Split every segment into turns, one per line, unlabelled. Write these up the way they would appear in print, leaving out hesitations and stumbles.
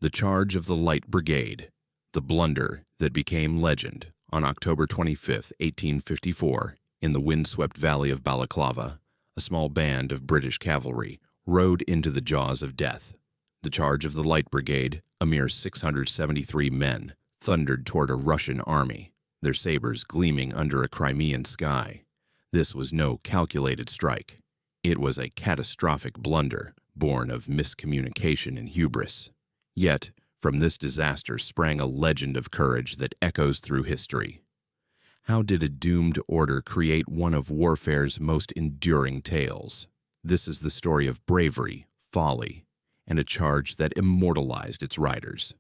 The charge of the Light Brigade, the blunder that became legend, on October 25, 1854, in the windswept valley of Balaclava, a small band of British cavalry rode into the jaws of death. The charge of the Light Brigade, a mere 673 men, thundered toward a Russian army, their sabers gleaming under a Crimean sky. This was no calculated strike. It was a catastrophic blunder, born of miscommunication and hubris. Yet, from this disaster sprang a legend of courage that echoes through history. How did a doomed order create one of warfare's most enduring tales? This is the story of bravery, folly, and a charge that immortalized its riders.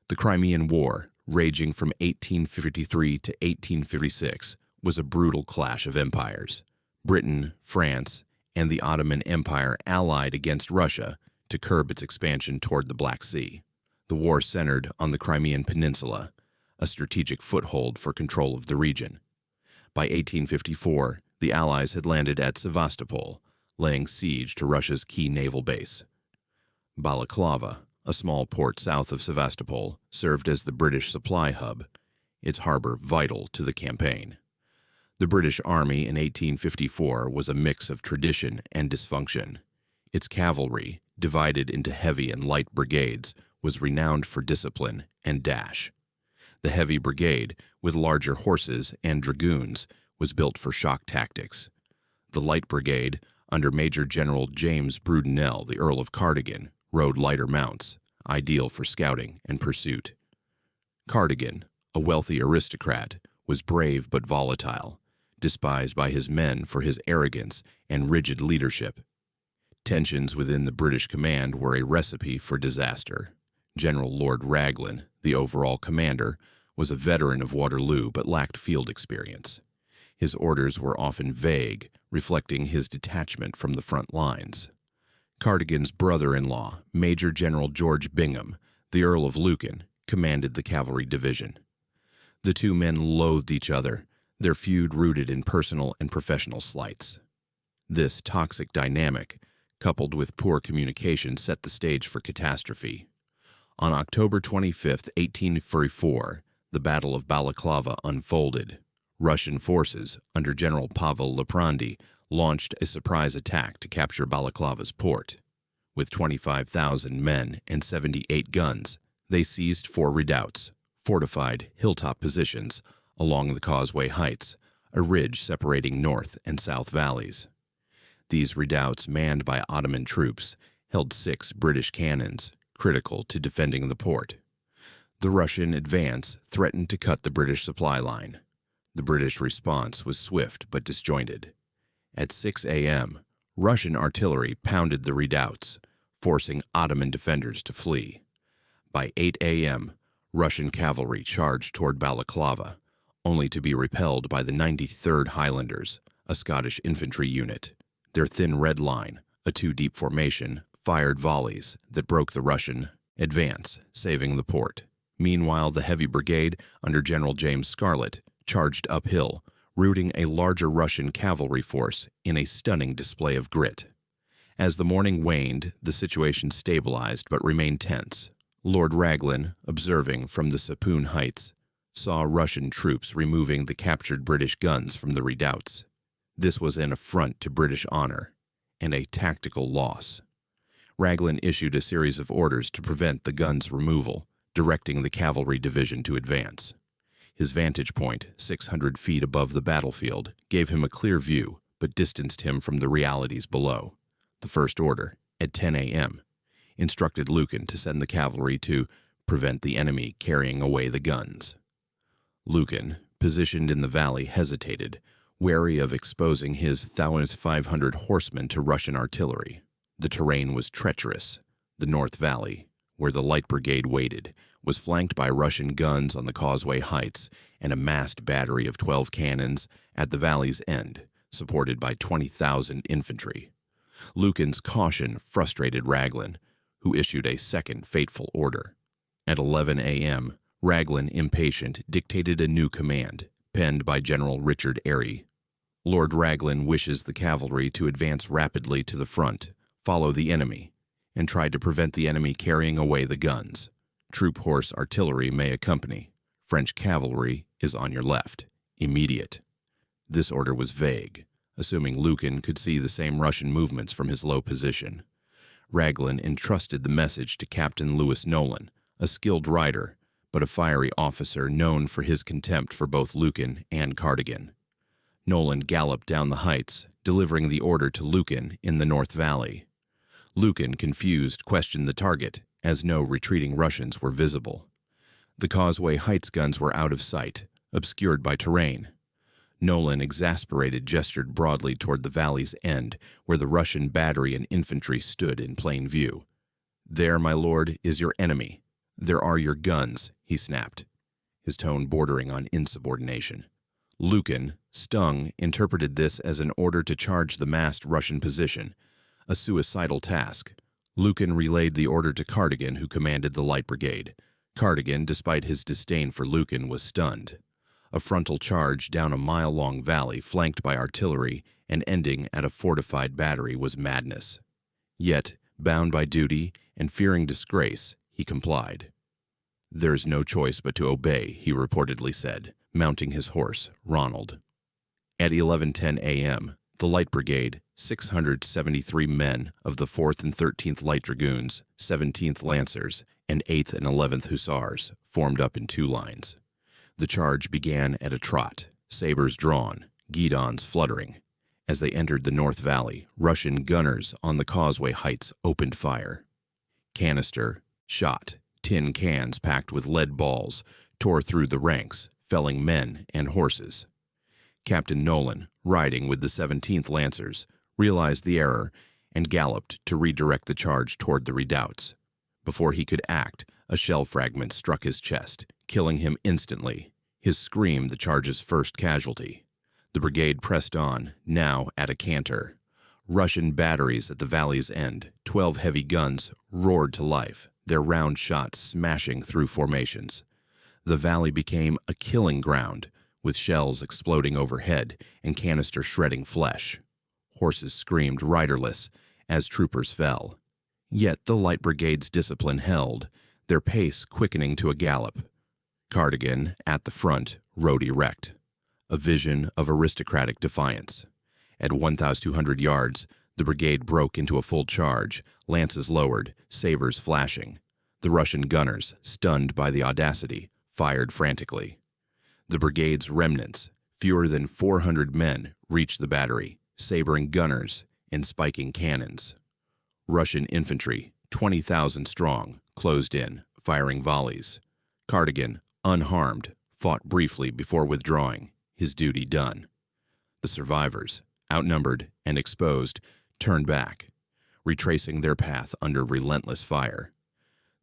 The Crimean War, raging from 1853 to 1856, was a brutal clash of empires. Britain, France, and the Ottoman Empire allied against Russia to curb its expansion toward the Black Sea. The war centered on the Crimean Peninsula, a strategic foothold for control of the region. By 1854, the Allies had landed at Sevastopol, laying siege to Russia's key naval base. Balaclava, a small port south of Sevastopol, served as the British supply hub, its harbor vital to the campaign. The British Army in 1854 was a mix of tradition and dysfunction. Its cavalry, divided into heavy and light brigades, was renowned for discipline and dash. The heavy brigade, with larger horses and dragoons, was built for shock tactics. The light brigade, under Major General James Brudenell, the Earl of Cardigan, rode lighter mounts, ideal for scouting and pursuit. Cardigan, a wealthy aristocrat, was brave but volatile, despised by his men for his arrogance and rigid leadership. Tensions within the British command were a recipe for disaster. General Lord Raglan, the overall commander, was a veteran of Waterloo but lacked field experience. His orders were often vague, reflecting his detachment from the front lines. Cardigan's brother-in-law, Major General George Bingham, the Earl of Lucan, commanded the cavalry division. The two men loathed each other, their feud rooted in personal and professional slights. This toxic dynamic, coupled with poor communication, set the stage for catastrophe. On October 25, 1844, the Battle of Balaclava unfolded. Russian forces, under General Pavel Liprandi, launched a surprise attack to capture Balaclava's port. With 25,000 men and 78 guns, they seized 4 redoubts, fortified hilltop positions along the Causeway Heights, a ridge separating north and south valleys. These redoubts, manned by Ottoman troops, held 6 British cannons, critical to defending the port. The Russian advance threatened to cut the British supply line. The British response was swift but disjointed. At 6 a.m., Russian artillery pounded the redoubts, forcing Ottoman defenders to flee. By 8 a.m., Russian cavalry charged toward Balaclava, only to be repelled by the 93rd Highlanders, a Scottish infantry unit. Their thin red line, a 2-deep formation, fired volleys that broke the Russian advance, saving the port. Meanwhile, the heavy brigade, under General James Scarlett, charged uphill, routing a larger Russian cavalry force in a stunning display of grit. As the morning waned, the situation stabilized but remained tense. Lord Raglan, observing from the Sapoon Heights, saw Russian troops removing the captured British guns from the redoubts. This was an affront to British honor and a tactical loss. Raglan issued a series of orders to prevent the guns' removal, directing the cavalry division to advance. His vantage point, 600 feet above the battlefield, gave him a clear view, but distanced him from the realities below. The first order, at 10 a.m., instructed Lucan to send the cavalry to prevent the enemy carrying away the guns. Lucan, positioned in the valley, hesitated, wary of exposing his 1,500 horsemen to Russian artillery. The terrain was treacherous. The North Valley, where the Light Brigade waited, was flanked by Russian guns on the Causeway Heights and a massed battery of 12 cannons at the valley's end, supported by 20,000 infantry. Lucan's caution frustrated Raglan, who issued a second fateful order. At 11 a.m., Raglan, impatient, dictated a new command, penned by General Richard Airy. Lord Raglan wishes the cavalry to advance rapidly to the front, follow the enemy, and try to prevent the enemy carrying away the guns. Troop horse artillery may accompany. French cavalry is on your left. Immediate. This order was vague, assuming Lukin could see the same Russian movements from his low position. Raglan entrusted the message to Captain Louis Nolan, a skilled rider, but a fiery officer known for his contempt for both Lukin and Cardigan. Nolan galloped down the heights, delivering the order to Lukin in the North Valley. Lukin, confused, questioned the target, as no retreating Russians were visible. The Causeway Heights guns were out of sight, obscured by terrain. Nolan, exasperated, gestured broadly toward the valley's end, where the Russian battery and infantry stood in plain view. "There, my lord, is your enemy. There are your guns," he snapped, his tone bordering on insubordination. Lukin, stung, interpreted this as an order to charge the massed Russian position, a suicidal task. Lukin relayed the order to Cardigan, who commanded the Light Brigade. Cardigan, despite his disdain for Lukin, was stunned. A frontal charge down a mile-long valley flanked by artillery and ending at a fortified battery was madness. Yet, bound by duty and fearing disgrace, he complied. "There's no choice but to obey," he reportedly said, mounting his horse, Ronald. At 11:10 a.m., the Light Brigade, 673 men of the 4th and 13th Light Dragoons, 17th Lancers, and 8th and 11th Hussars, formed up in two lines. The charge began at a trot, sabers drawn, guidons fluttering. As they entered the North Valley, Russian gunners on the Causeway Heights opened fire. Canister, shot, tin cans packed with lead balls tore through the ranks, felling men and horses. Captain Nolan, riding with the 17th Lancers, realized the error and galloped to redirect the charge toward the redoubts. Before he could act, a shell fragment struck his chest, killing him instantly, his scream the charge's first casualty. The brigade pressed on, now at a canter. Russian batteries at the valley's end, 12 heavy guns, roared to life, their round shots smashing through formations. The valley became a killing ground, with shells exploding overhead and canister shredding flesh. Horses screamed riderless as troopers fell. Yet the Light Brigade's discipline held, their pace quickening to a gallop. Cardigan, at the front, rode erect, a vision of aristocratic defiance. At 1,200 yards, the brigade broke into a full charge, lances lowered, sabers flashing. The Russian gunners, stunned by the audacity, fired frantically. The brigade's remnants, fewer than 400 men, reached the battery, sabering gunners and spiking cannons. Russian infantry, 20,000 strong, closed in, firing volleys. Cardigan, unharmed, fought briefly before withdrawing, his duty done. The survivors, outnumbered and exposed, turned back, retracing their path under relentless fire.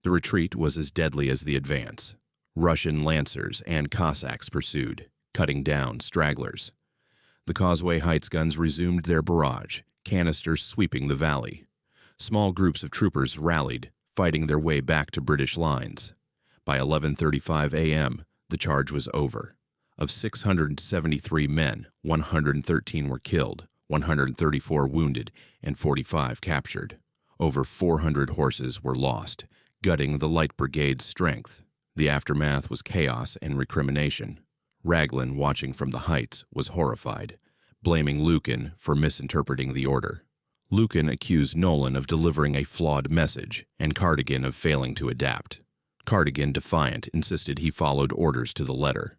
The retreat was as deadly as the advance. Russian lancers and Cossacks pursued, cutting down stragglers. The Causeway Heights guns resumed their barrage, canisters sweeping the valley. Small groups of troopers rallied, fighting their way back to British lines. By 11:35 a.m., the charge was over. Of 673 men, 113 were killed, 134 wounded, and 45 captured. Over 400 horses were lost, gutting the Light Brigade's strength. The aftermath was chaos and recrimination. Raglan, watching from the heights, was horrified, blaming Lukin for misinterpreting the order. Lukin accused Nolan of delivering a flawed message and Cardigan of failing to adapt. Cardigan, defiant, insisted he followed orders to the letter.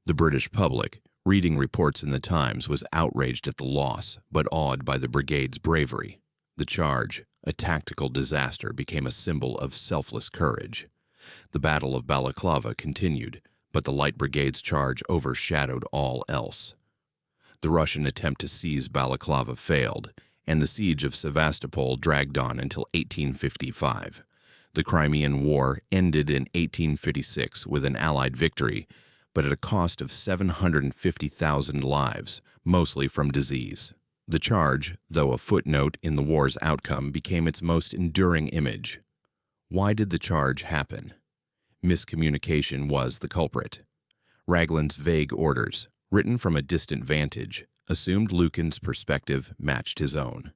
The British public, reading reports in the Times, was outraged at the loss, but awed by the brigade's bravery. The charge, a tactical disaster, became a symbol of selfless courage. The Battle of Balaclava continued, but the Light Brigade's charge overshadowed all else. The Russian attempt to seize Balaclava failed, and the siege of Sevastopol dragged on until 1855. The Crimean War ended in 1856 with an Allied victory, but at a cost of 750,000 lives, mostly from disease. The charge, though a footnote in the war's outcome, became its most enduring image. Why did the charge happen? Miscommunication was the culprit. Raglan's vague orders, written from a distant vantage, assumed Lukin's perspective matched his own.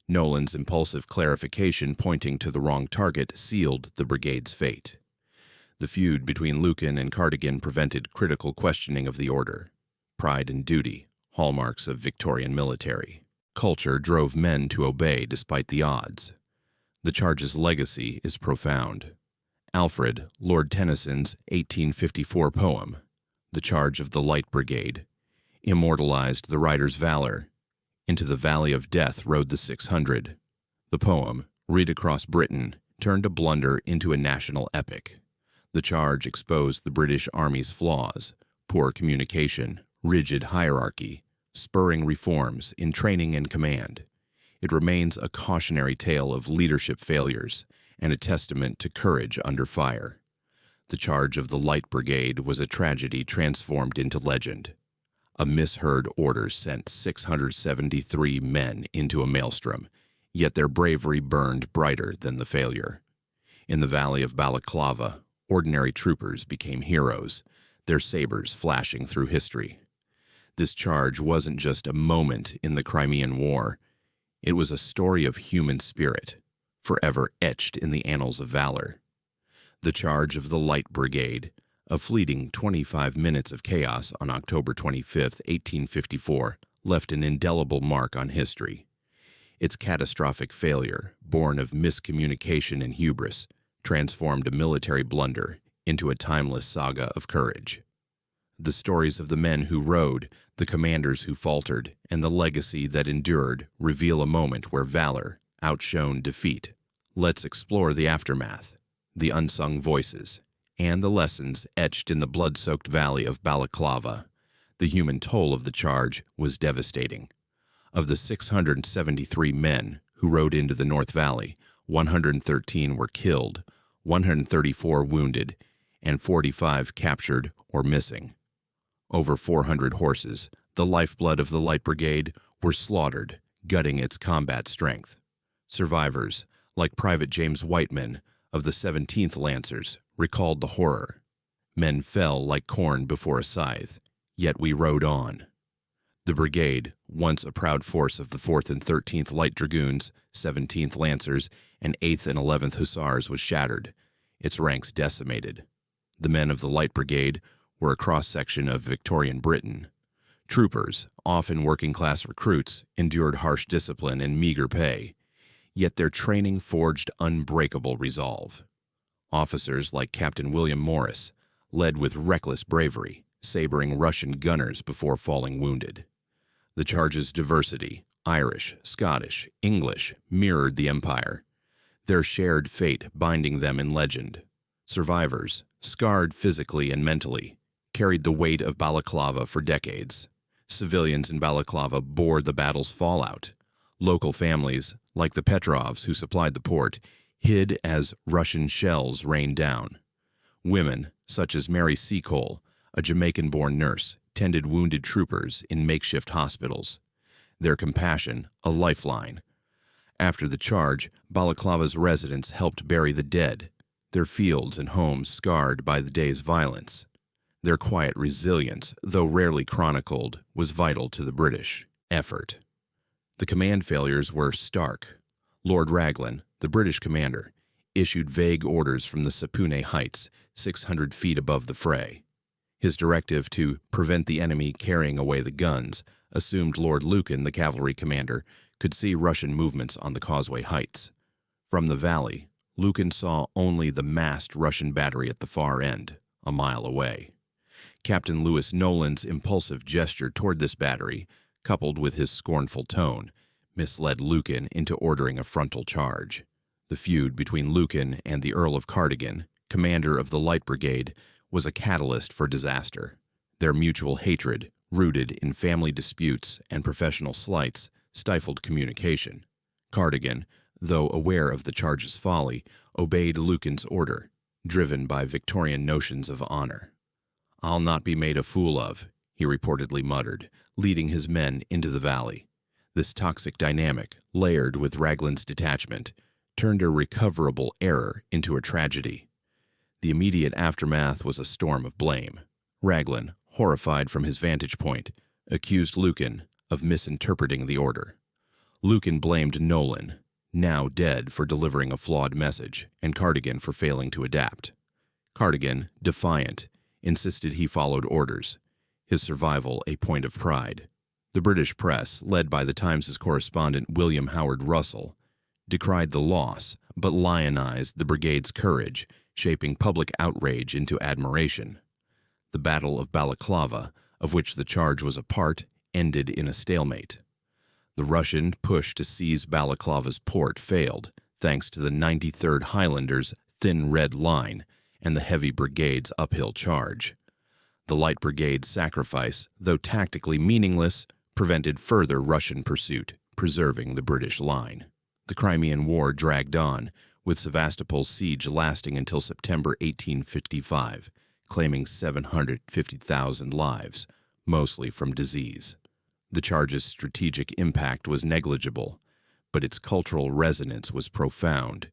Nolan's impulsive clarification pointing to the wrong target sealed the brigade's fate. The feud between Lucan and Cardigan prevented critical questioning of the order. Pride and duty, hallmarks of Victorian military. Culture drove men to obey despite the odds. The charge's legacy is profound. Alfred, Lord Tennyson's 1854 poem, The Charge of the Light Brigade, immortalized the rider's valor. Into the valley of death rode the 600. The poem, read across Britain, turned a blunder into a national epic. The charge exposed the British Army's flaws, poor communication, rigid hierarchy, spurring reforms in training and command. It remains a cautionary tale of leadership failures and a testament to courage under fire. The charge of the Light Brigade was a tragedy transformed into legend. A misheard order sent 673 men into a maelstrom, yet their bravery burned brighter than the failure. In the valley of Balaclava, ordinary troopers became heroes, their sabers flashing through history. This charge wasn't just a moment in the Crimean War. It was a story of human spirit, forever etched in the annals of valor. The charge of the Light Brigade, a fleeting 25 minutes of chaos on October 25, 1854, left an indelible mark on history. Its catastrophic failure, born of miscommunication and hubris, transformed a military blunder into a timeless saga of courage. The stories of the men who rode, the commanders who faltered, and the legacy that endured reveal a moment where valor outshone defeat. Let's explore the aftermath, the unsung voices, and the lessons etched in the blood-soaked valley of Balaclava. The human toll of the charge was devastating. Of the 673 men who rode into the North Valley, 113 were killed, 134 wounded, and 45 captured or missing. Over 400 horses, the lifeblood of the Light Brigade, were slaughtered, gutting its combat strength. Survivors, like Private James Whiteman of the 17th Lancers, recalled the horror. Men fell like corn before a scythe, yet we rode on. The brigade, once a proud force of the 4th and 13th Light Dragoons, 17th Lancers, and 8th and 11th Hussars, was shattered, its ranks decimated. The men of the Light Brigade were a cross-section of Victorian Britain. Troopers, often working-class recruits, endured harsh discipline and meager pay, yet their training forged unbreakable resolve. Officers like Captain William Morris led with reckless bravery, sabering Russian gunners before falling wounded. The charge's diversity, Irish, Scottish, English, mirrored the Empire, their shared fate binding them in legend. Survivors, scarred physically and mentally, carried the weight of Balaclava for decades. Civilians in Balaclava bore the battle's fallout. Local families, like the Petrovs who supplied the port, hid as Russian shells rained down. Women, such as Mary Seacole, a Jamaican-born nurse, tended wounded troopers in makeshift hospitals. Their compassion, a lifeline. After the charge, Balaclava's residents helped bury the dead, their fields and homes scarred by the day's violence. Their quiet resilience, though rarely chronicled, was vital to the British effort. The command failures were stark. Lord Raglan, the British commander, issued vague orders from the Sapune Heights, 600 feet above the fray. His directive to prevent the enemy carrying away the guns assumed Lord Lucan, the cavalry commander, could see Russian movements on the Causeway Heights. From the valley, Lucan saw only the massed Russian battery at the far end, a mile away. Captain Lewis Nolan's impulsive gesture toward this battery, coupled with his scornful tone, misled Lucan into ordering a frontal charge. The feud between Lucan and the Earl of Cardigan, commander of the Light Brigade, was a catalyst for disaster. Their mutual hatred, rooted in family disputes and professional slights, stifled communication. Cardigan, though aware of the charge's folly, obeyed Lucan's order, driven by Victorian notions of honor. "I'll not be made a fool of," he reportedly muttered, leading his men into the valley. This toxic dynamic, layered with Raglan's detachment, turned a recoverable error into a tragedy. The immediate aftermath was a storm of blame. Raglan, horrified from his vantage point, accused Lucan of misinterpreting the order. Lucan blamed Nolan, now dead, for delivering a flawed message, and Cardigan for failing to adapt. Cardigan, defiant, insisted he followed orders, his survival a point of pride. The British press, led by the Times's correspondent William Howard Russell, decried the loss but lionized the brigade's courage, shaping public outrage into admiration. The Battle of Balaclava, of which the charge was a part, ended in a stalemate. The Russian push to seize Balaclava's port failed, thanks to the 93rd Highlanders' thin red line and the heavy brigade's uphill charge. The light brigade's sacrifice, though tactically meaningless, prevented further Russian pursuit, preserving the British line. The Crimean War dragged on, with Sevastopol's siege lasting until September 1855, claiming 750,000 lives, mostly from disease. The charge's strategic impact was negligible, but its cultural resonance was profound.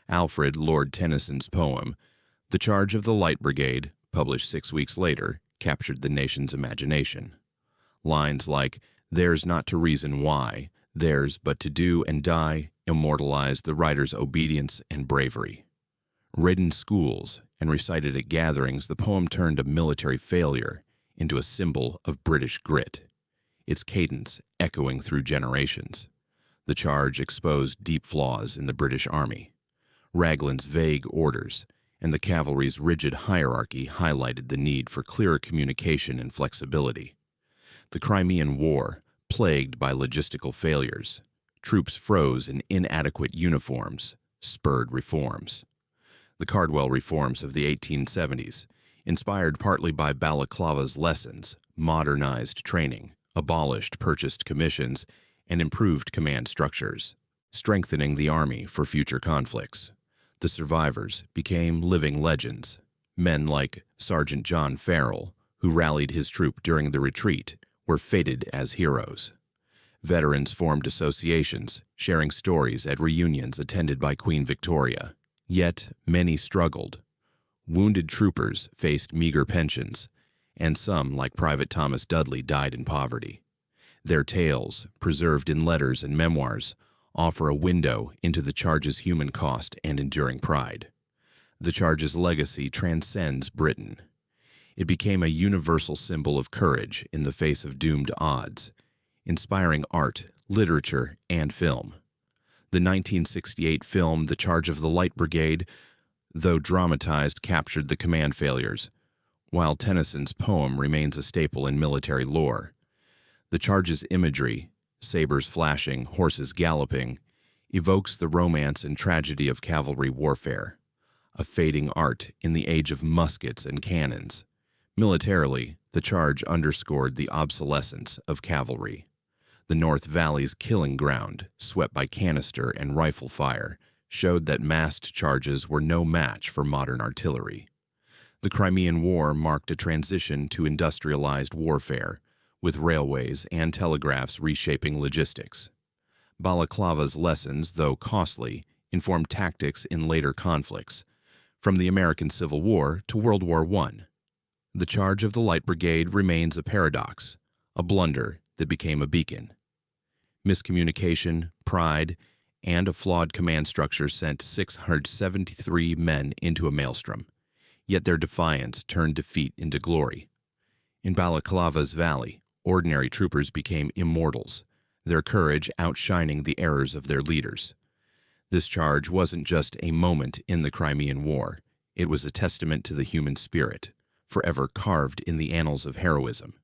Alfred Lord Tennyson's poem, The Charge of the Light Brigade, published 6 weeks later, captured the nation's imagination. Lines like, "Theirs not to reason why, theirs but to do and die," immortalized the writer's obedience and bravery. Read in schools and recited at gatherings, the poem turned a military failure into a symbol of British grit, its cadence echoing through generations. The charge exposed deep flaws in the British Army. Raglan's vague orders and the cavalry's rigid hierarchy highlighted the need for clearer communication and flexibility. The Crimean War, plagued by logistical failures, troops froze in inadequate uniforms, spurred reforms. The Cardwell reforms of the 1870s, inspired partly by Balaclava's lessons, modernized training, abolished purchased commissions, and improved command structures, strengthening the army for future conflicts. The survivors became living legends. Men like Sergeant John Farrell, who rallied his troop during the retreat, were feted as heroes. Veterans formed associations, sharing stories at reunions attended by Queen Victoria. Yet many struggled. Wounded troopers faced meager pensions, and some, like Private Thomas Dudley, died in poverty. Their tales, preserved in letters and memoirs, offer a window into the charge's human cost and enduring pride. The charge's legacy transcends Britain. It became a universal symbol of courage in the face of doomed odds, inspiring art, literature, and film. The 1968 film The Charge of the Light Brigade, though dramatized, captured the command failures, while Tennyson's poem remains a staple in military lore. The charge's imagery, sabers flashing, horses galloping, evokes the romance and tragedy of cavalry warfare, a fading art in the age of muskets and cannons. Militarily, the charge underscored the obsolescence of cavalry. The North Valley's killing ground, swept by canister and rifle fire, showed that massed charges were no match for modern artillery. The Crimean War marked a transition to industrialized warfare, with railways and telegraphs reshaping logistics. Balaclava's lessons, though costly, informed tactics in later conflicts, from the American Civil War to World War I. The Charge of the Light Brigade remains a paradox, a blunder that became a beacon. Miscommunication, pride, and a flawed command structure sent 673 men into a maelstrom, yet their defiance turned defeat into glory. In Balaclava's valley, ordinary troopers became immortals, their courage outshining the errors of their leaders. This charge wasn't just a moment in the Crimean War, it was a testament to the human spirit, forever carved in the annals of heroism.